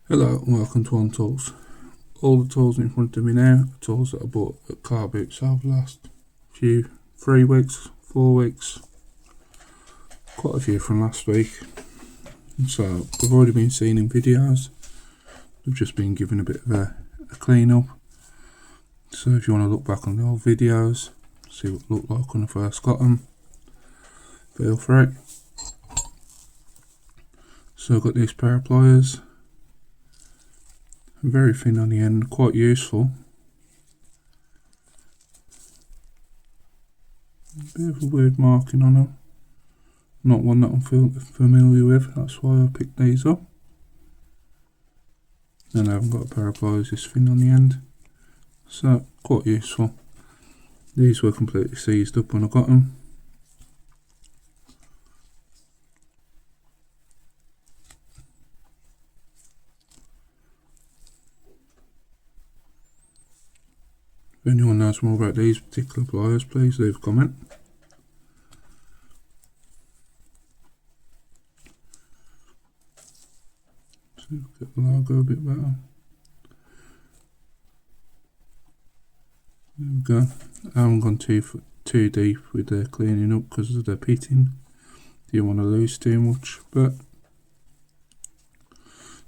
Hello and welcome to On Tools. All the tools in front of me now are tools that I bought at car boots over the last 3 weeks, 4 weeks, quite a few from last week. So they've already been seen in videos, they've just been given a bit of a clean up. So if you want to look back on the old videos, see what it looked like when I first got them, feel free. So I've got these pair of pliers. Very thin on the end, quite useful. A bit of a weird marking on them. Not one that I'm familiar with, that's why I picked these up. And I haven't got a pair of pliers this thin on the end. So, quite useful. These were completely seized up when I got them. If anyone knows more about these particular pliers, please leave a comment. So get the logo a bit better. There we go. I haven't gone too deep with the cleaning up because of the pitting. Didn't want to lose too much, but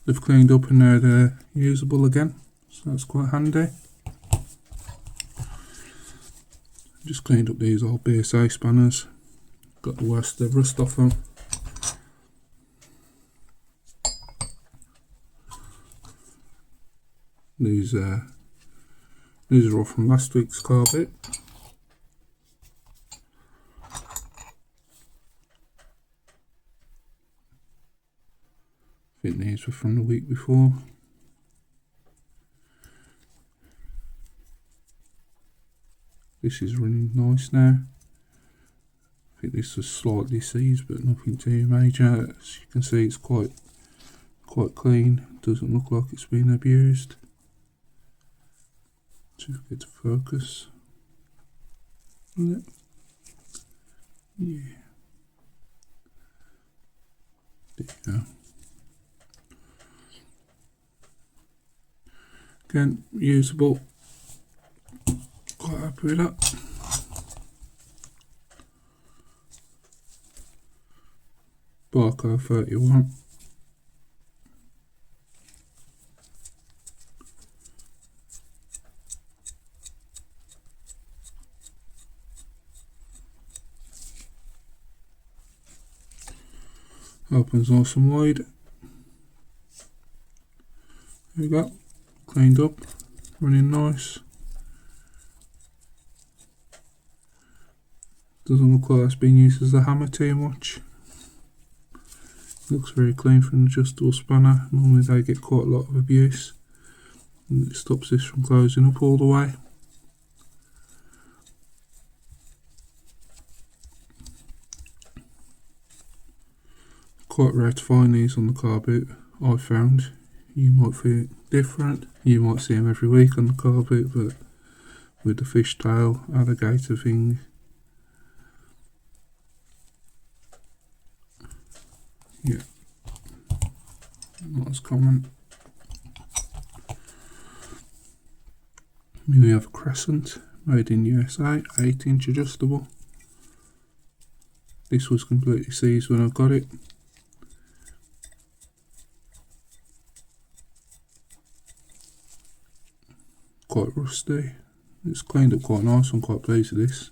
they've cleaned up and now they're usable again, so that's quite handy. Just cleaned up these old BSA spanners, got the worst of the rust off them. These are all from last week's car boot. I think these were from the week before. This is running nice now. I think this was slightly seized, but nothing too major. As you can see, it's quite clean. Doesn't look like it's been abused. Just get to focus. Yeah. There you go. Again, usable. Quite happy with that. Barcode 31. Opens nice and wide. There we go. Cleaned up. Running nice. Doesn't look like it's been used as a hammer too much. Looks very clean for an adjustable spanner. Normally they get quite a lot of abuse, and it stops this from closing up all the way. Quite rare to find these on the car boot, I found. You might feel different, you might see them every week on the car boot, but with the fishtail alligator thing, yeah, not as common. We have a crescent, made in USA, 8-inch adjustable. This was completely seized when I got it. Quite rusty. It's cleaned up quite nice. I'm quite pleased with this.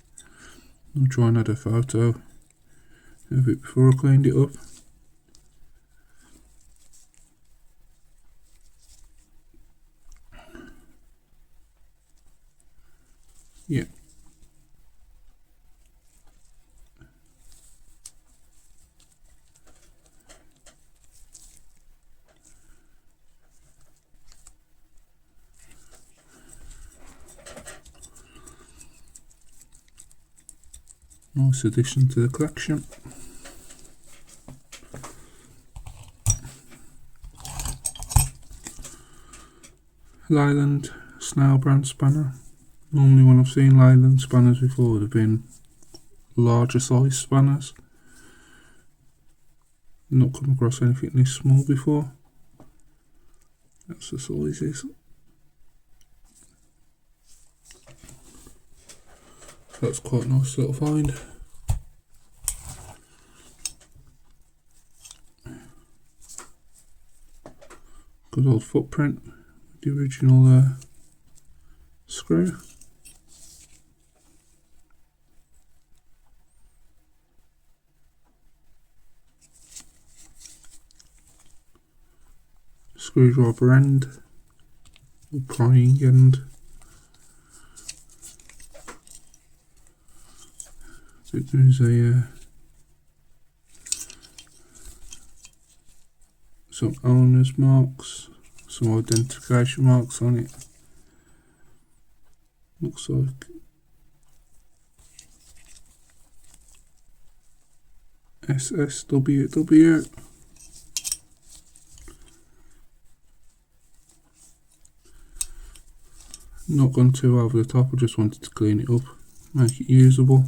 I'll try and add a photo of it before I cleaned it up. Yeah. Nice addition to the collection. Leyland snail brand spanner. Normally when I've seen Leyland spanners before, they've been larger size spanners. Not come across anything this small before. That's the sizes. That's quite a nice little find. Good old footprint, the original screw. Screwdriver end, or prying end. There's a some owner's marks, some identification marks on it. Looks like SSWW. Not gone too over the top, I just wanted to clean it up, make it usable.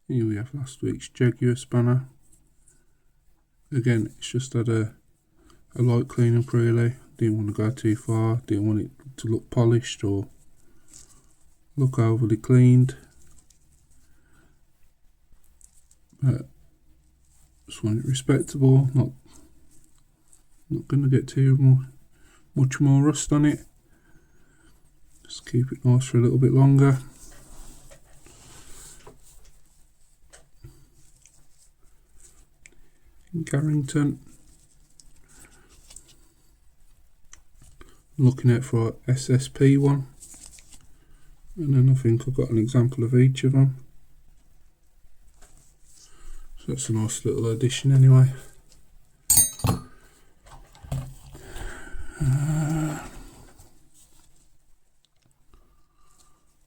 Here we have last week's Jaguar spanner. Again, it's just had a light cleaning pre-lay. Didn't want to go too far, didn't want it to look polished or look overly cleaned. But just want it respectable, not going to get too much more rust on it. Just keep it nice for a little bit longer. Carrington. Looking out for SSP one, and then I think I've got an example of each of them. So that's a nice little addition anyway.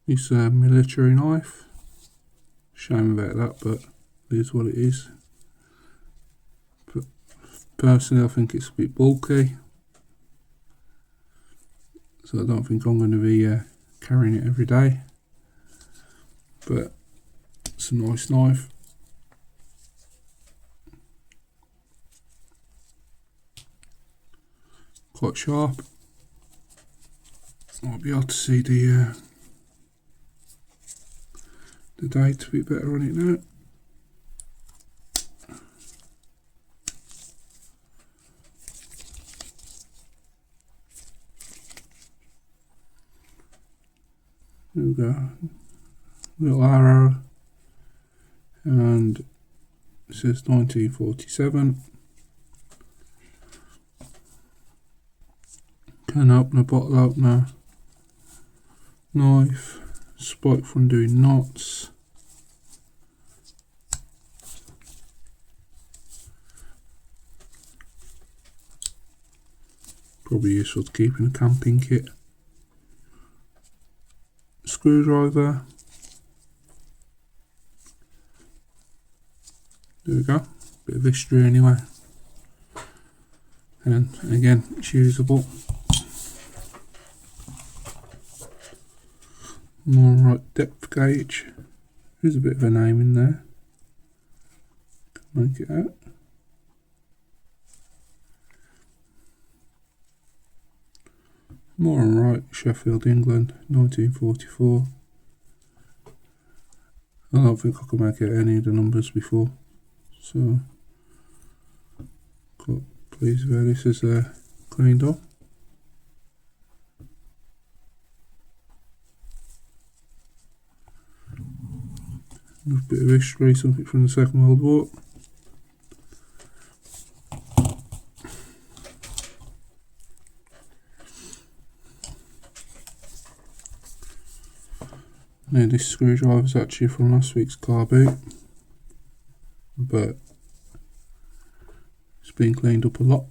It's a military knife. Shame about that, but it is what it is. But personally, I think it's a bit bulky, so I don't think I'm going to be carrying it every day. But it's a nice knife. Quite sharp. I'll be able to see the date a bit better on it now. There we go. Little arrow, and it says 1947. Can opener, bottle opener, knife, spike for undoing knots. Probably useful to keep in a camping kit. Screwdriver. There we go. Bit of history anyway. And again, it's usable. Alright, depth gauge. There's a bit of a name in there. Can make it out. More on right, Sheffield, England, 1944. I don't think I could make out any of the numbers before, so quite pleased where this is cleaned up. A bit of history, something from the Second World War. Now this screwdriver is actually from last week's car boot, but it's been cleaned up a lot.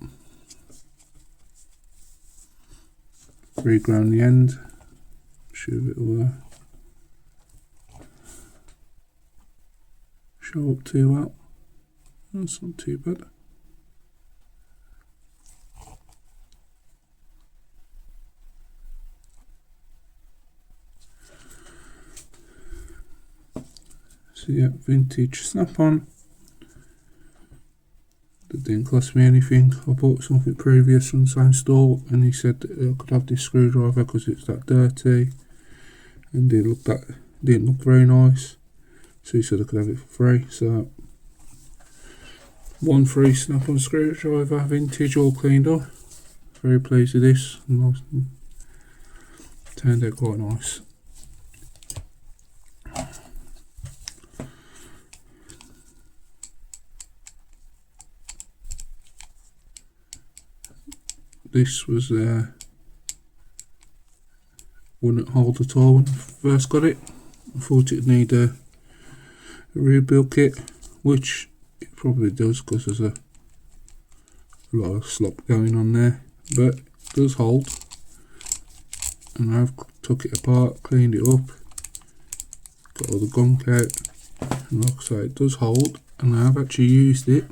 Reground the end. See if it will show up too well. That's not too bad. So yeah, vintage snap-on. That didn't cost me anything. I bought something previous from the same store and he said that I could have this screwdriver because it's that dirty and didn't look very nice. So he said I could have it for free. So one free snap-on screwdriver, vintage, all cleaned up. Very pleased with this. Turned out quite nice. This was wouldn't hold at all when I first got it. I thought it'd need a rebuild kit, which it probably does because there's a lot of slop going on there, but it does hold. And I've took it apart, cleaned it up, got all the gunk out, and like I say, it does hold, and I have actually used it.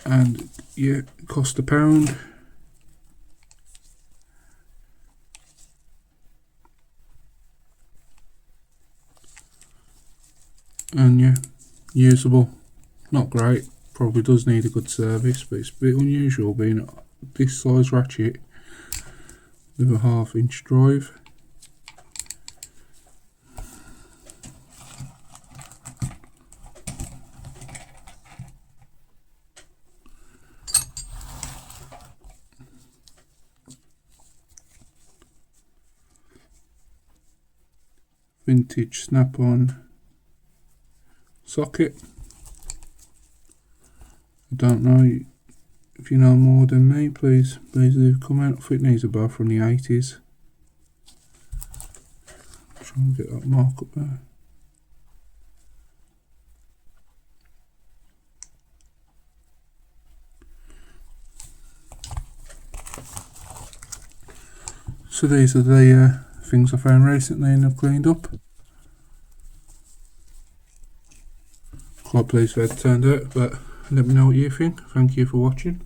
And yeah, it cost £1. And yeah, usable. Not great, probably does need a good service, but it's a bit unusual being this size ratchet with a 1/2 inch drive. Vintage snap-on socket. I don't know if you know more than me, please leave a comment. I think these are both from the 80s. Try and get that mark up there. So these are the things I found recently and I've cleaned up. Quite pleased with how it turned out, but let me know what you think. Thank you for watching.